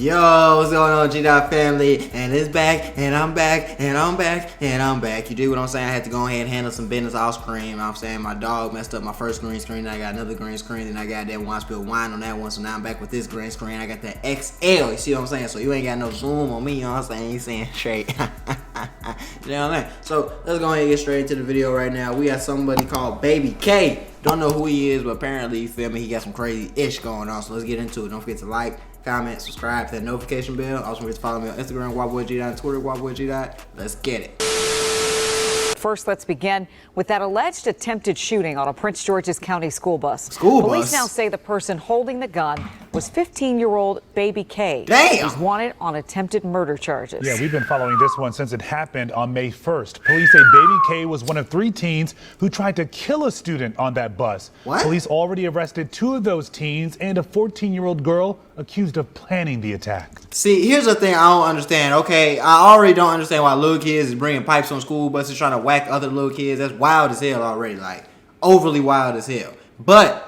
Yo, what's going on, G-Dot family? And it's back, and I'm back, and I'm back, and I'm back. You do what I'm saying? I had to go ahead and handle some business off screen. You know what I'm saying? My dog messed up my first green screen, then I got another green screen, then I got that one, I spilled wine on that one, so now I'm back with this green screen. I got that XL, you see what I'm saying? So you ain't got no zoom on me, you know what I'm saying? You saying straight. You know what I'm saying? So let's go ahead and get straight into the video right now. We got somebody called Baby K. Don't know who he is, but apparently, you feel me, he got some crazy ish going on. So let's get into it. Don't forget to like, comment, subscribe, hit that notification bell. Also, remember to follow me on Instagram, WildBoyG, Twitter, WildBoyG. Let's get it. First, let's begin with that alleged attempted shooting on a Prince George's County school bus. Police Police now say the person holding the gun was 15-year-old Baby K. Damn! He's wanted on attempted murder charges. Yeah, we've been following this one since it happened on May 1st. Police say Baby K was one of 3 teens who tried to kill a student on that bus. What? Police already arrested 2 of those teens and a 14-year-old girl accused of planning the attack. See, here's the thing I don't understand. Okay, I already don't understand why little kids is bringing pipes on school buses trying to whack other little kids. That's wild as hell already, like overly wild as hell. But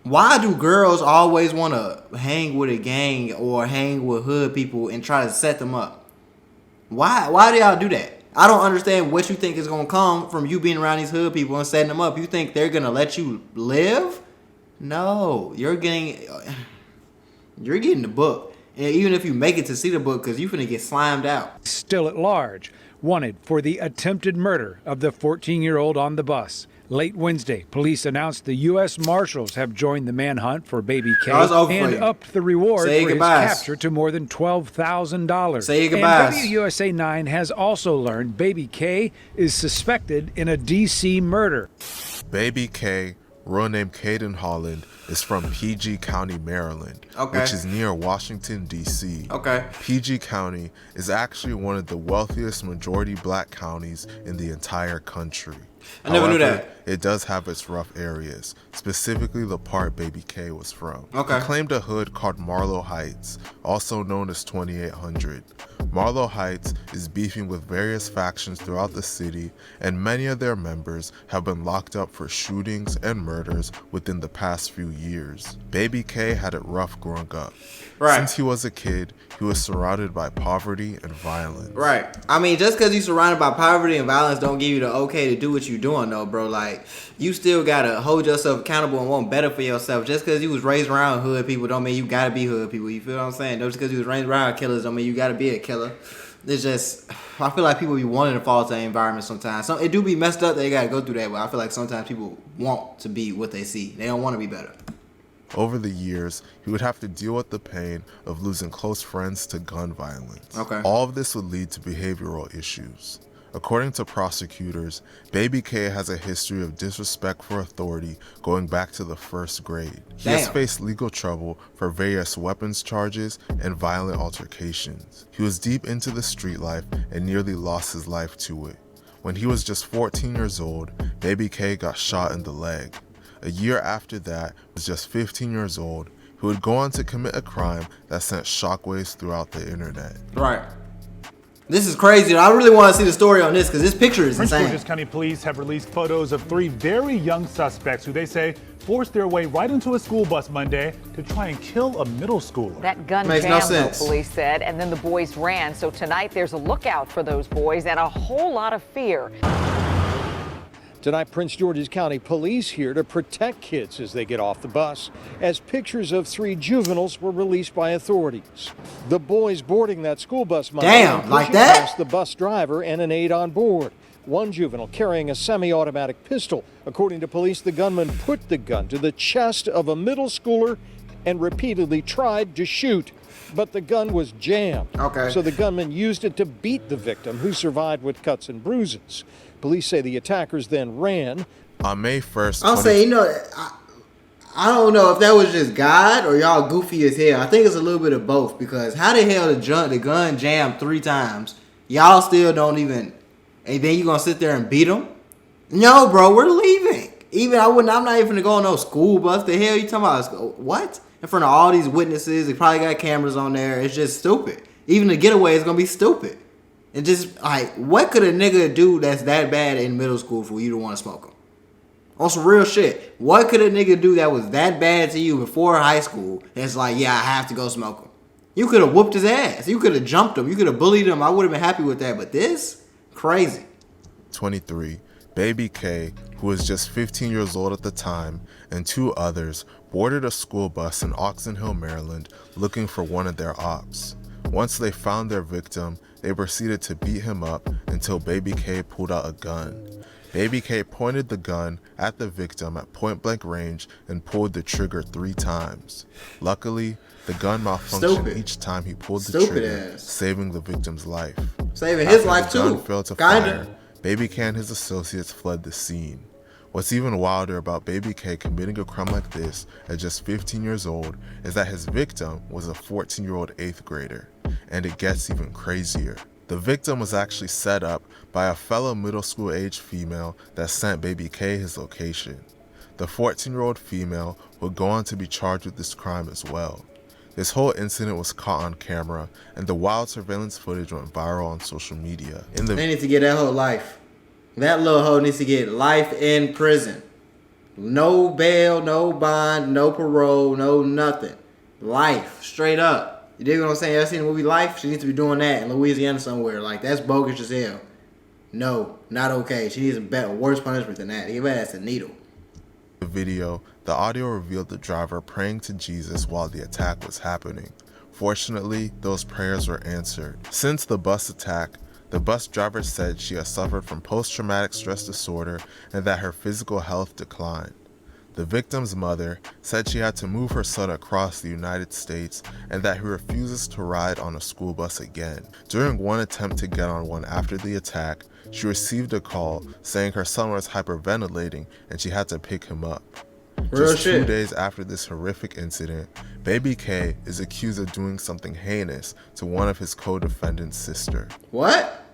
why do girls always want to hang with a gang or hang with hood people and try to set them up? Why do y'all do that? I don't understand what you think is going to come from you being around these hood people and setting them up. You think they're going to let you live? No, you're getting the book. And even if you make it to see the book, because you finna get slimed out. Still at large, wanted for the attempted murder of the 14-year-old on the bus. Late Wednesday, police announced the U.S. Marshals have joined the manhunt for Baby K and upped the reward for his capture to more than $12,000. Say your goodbyes. And WUSA 9 has also learned Baby K is suspected in a D.C. murder. Baby K, real name Caden Holland, is from PG County, Maryland, which is near Washington, D.C. PG County is actually one of the wealthiest majority black counties in the entire country. I never knew that. It does have its rough areas, specifically the part Baby K was from. He claimed a hood called Marlow Heights, also known as 2800. Marlow Heights is beefing with various factions throughout the city, and many of their members have been locked up for shootings and murders within the past few years. Baby K had it rough growing up. Since he was a kid, he was surrounded by poverty and violence. I mean, just because you're surrounded by poverty and violence don't give you the okay to do what you're doing, though, bro. Like, you still gotta hold yourself accountable and want better for yourself. Just because you was raised around hood people don't mean you gotta be hood people. You feel what I'm saying? Just because you was raised around killers don't mean you gotta be a killer. It's just, I feel like people be wanting to fall into the environment sometimes. It do be messed up that they gotta go through that, but I feel like sometimes people want to be what they see. They don't want to be better. Over the years, he would have to deal with the pain of losing close friends to gun violence. All of this would lead to behavioral issues. According to prosecutors, Baby K has a history of disrespect for authority going back to the 1st grade. He has faced legal trouble for various weapons charges and violent altercations. He was deep into the street life and nearly lost his life to it. When he was just 14 years old, Baby K got shot in the leg. A year after that, he was just 15 years old, who would go on to commit a crime that sent shockwaves throughout the internet. This is crazy. I really want to see the story on this because this picture is Prince insane. George's County Police have released photos of 3 very young suspects who they say forced their way right into a school bus Monday to try and kill a middle schooler. That gun Makes jammed, no sense. Police said, and then the boys ran. So tonight there's a lookout for those boys and a whole lot of fear. Tonight, Prince George's County Police here to protect kids as they get off the bus, as pictures of 3 juveniles were released by authorities. The boys boarding that school bus Monday like that? past the bus driver and an aide on board. One juvenile carrying a semi-automatic pistol. According to police, the gunman put the gun to the chest of a middle schooler and repeatedly tried to shoot, but the gun was jammed. So the gunman used it to beat the victim, who survived with cuts and bruises. Police say the attackers then ran. On May 1st, I'll say, I don't know if that was just God or y'all goofy as hell. I think it's a little bit of both, because how the hell the gun jammed 3 times? Y'all still don't even, and then you gonna sit there and beat them? No, bro, we're leaving. I'm not even gonna go on no school bus. The hell you talking about? What? In front of all these witnesses, they probably got cameras on there. It's just stupid. Even the getaway is gonna be stupid. And just like, what could a nigga do that's that bad in middle school for you to want to smoke them? On some real shit. What could a nigga do that was that bad to you before high school? That's like, yeah, I have to go smoke them. You could have whooped his ass. You could have jumped him. You could have bullied him. I would have been happy with that. But this, crazy. 23. Baby K, who was just 15 years old at the time, and 2 others boarded a school bus in Oxon Hill, Maryland, looking for one of their ops. Once they found their victim, they proceeded to beat him up until Baby K pulled out a gun. Baby K pointed the gun at the victim at point-blank range and pulled the trigger 3 times. Luckily, the gun malfunctioned each time he pulled the trigger, saving the victim's life. Saving his life too. The gun failed to fire. Baby K and his associates fled the scene. What's even wilder about Baby K committing a crime like this at just 15 years old is that his victim was a 14-year-old 8th grader. And it gets even crazier. The victim was actually set up by a fellow middle school age female that sent Baby K his location. The 14-year-old female would go on to be charged with this crime as well. This whole incident was caught on camera, and the wild surveillance footage went viral on social media. They need to get that whole life. That little hoe needs to get life in prison. No bail, no bond, no parole, no nothing. Life, straight up. You dig what I'm saying? You ever seen the movie Life? She needs to be doing that in Louisiana somewhere. Like, that's bogus as hell. No, not okay. She needs a worse punishment than that. Give her ass a needle. The video, the audio revealed the driver praying to Jesus while the attack was happening. Fortunately, those prayers were answered. Since the bus attack, the bus driver said she has suffered from post-traumatic stress disorder and that her physical health declined. The victim's mother said she had to move her son across the United States and that he refuses to ride on a school bus again. During one attempt to get on one after the attack, she received a call saying her son was hyperventilating and she had to pick him up. Just 2 days after this horrific incident, Baby K is accused of doing something heinous to one of his co-defendant's sister. What?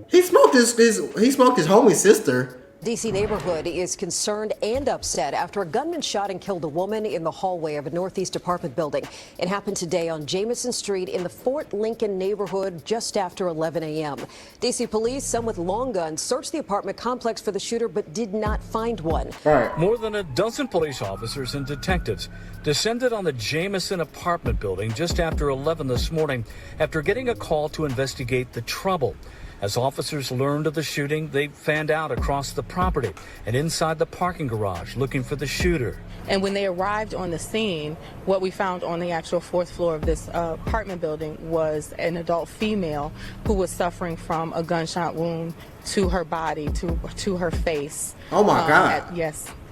He smoked his homie's sister. D.C. neighborhood is concerned and upset after a gunman shot and killed a woman in the hallway of a Northeast apartment building. It happened today on Jameson Street in the Fort Lincoln neighborhood just after 11 a.m. D.C. police, some with long guns, searched the apartment complex for the shooter but did not find one. More than a dozen police officers and detectives descended on the Jameson apartment building just after 11 this morning after getting a call to investigate the trouble. As officers learned of the shooting, they fanned out across the property and inside the parking garage looking for the shooter. And when they arrived on the scene, what we found on the actual 4th floor of this apartment building was an adult female who was suffering from a gunshot wound to her body, to her face. Oh my God.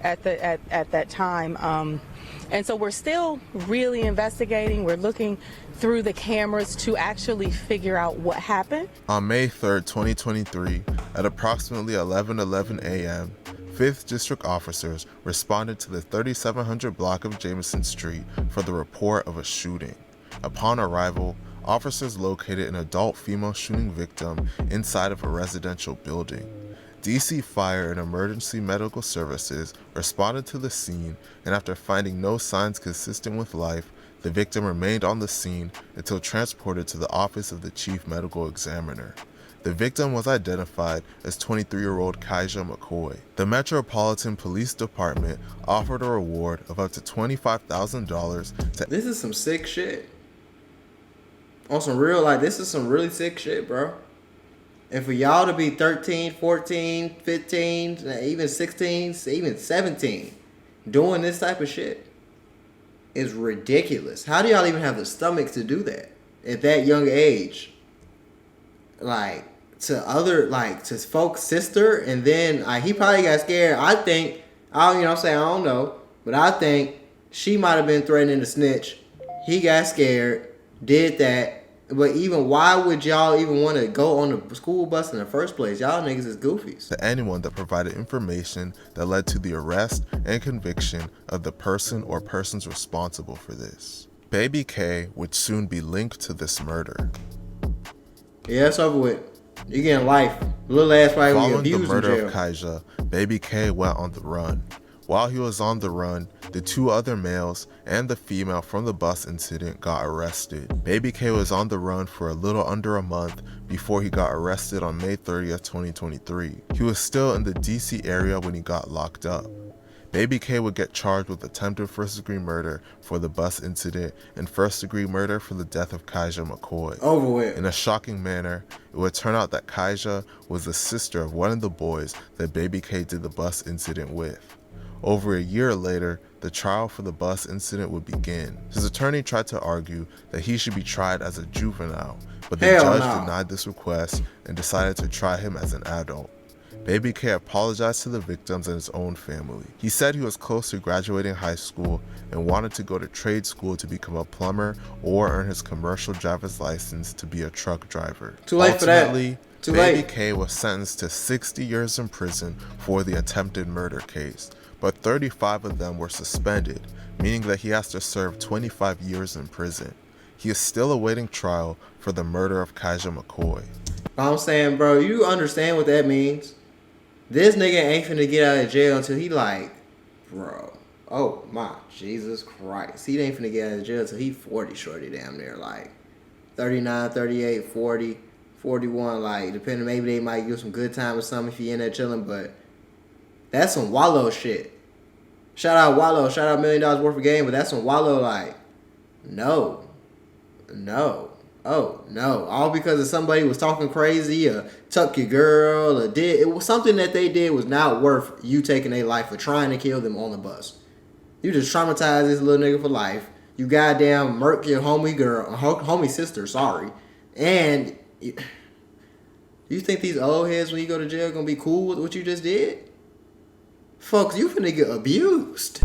At that time. And so we're still really investigating. We're looking through the cameras to actually figure out what happened. On May 3rd, 2023, at approximately 11:11 a.m., 5th District officers responded to the 3700 block of Jameson Street for the report of a shooting. Upon arrival, officers located an adult female shooting victim inside of a residential building. DC Fire and Emergency Medical Services responded to the scene, and after finding no signs consistent with life, the victim remained on the scene until transported to the office of the Chief Medical Examiner. The victim was identified as 23-year-old Kaija McCoy. The Metropolitan Police Department offered a reward of up to $25,000 to... This is some sick shit. On some real, this is some really sick shit, bro. And for y'all to be 13, 14, 15, even 16, even 17, doing this type of shit is ridiculous. How do y'all even have the stomach to do that at that young age? To folks' sister, and then he probably got scared. I don't know, but I think she might have been threatening to snitch. He got scared, did that. But even why would y'all even want to go on the school bus in the first place? Y'all niggas is goofies. To anyone that provided information that led to the arrest and conviction of the person or persons responsible for this. Baby K would soon be linked to this murder. Yeah, it's over with. You getting life. Little ass probably Following abused the murder in jail. of Kaija, Baby K went on the run. While he was on the run, the 2 other males and the female from the bus incident got arrested. Baby K was on the run for a little under a month before he got arrested on May 30th, 2023. He was still in the DC area when he got locked up. Baby K would get charged with attempted first-degree murder for the bus incident and first-degree murder for the death of Kaija McCoy. Over with. In a shocking manner, it would turn out that Kaija was the sister of one of the boys that Baby K did the bus incident with. Over a year later, the trial for the bus incident would begin. His attorney tried to argue that he should be tried as a juvenile, but the judge denied this request and decided to try him as an adult. Baby K apologized to the victims and his own family. He said he was close to graduating high school and wanted to go to trade school to become a plumber or earn his commercial driver's license to be a truck driver. Too late for that. Ultimately, Baby K was sentenced to 60 years in prison for the attempted murder case, but 35 of them were suspended, meaning that he has to serve 25 years in prison. He is still awaiting trial for the murder of Kaija McCoy. I'm saying, bro, you understand what that means? This nigga ain't finna get out of jail until he like, bro, oh my Jesus Christ. He ain't finna get out of jail until he 40 shorty damn near, like 39, 38, 40, 41, like depending, maybe they might give some good time or something if he in there chilling, but that's some Wallow shit. Shout out Wallow, shout out $1 million worth of game, but that's some Wallow, like, no, oh no, all because of somebody was talking crazy or tuck your girl or did, it was something that they did was not worth you taking their life or trying to kill them on the bus. You just traumatized this little nigga for life. You goddamn murk your homie sister, sorry. And you think these old heads when you go to jail gonna be cool with what you just did? Folks, you finna get abused.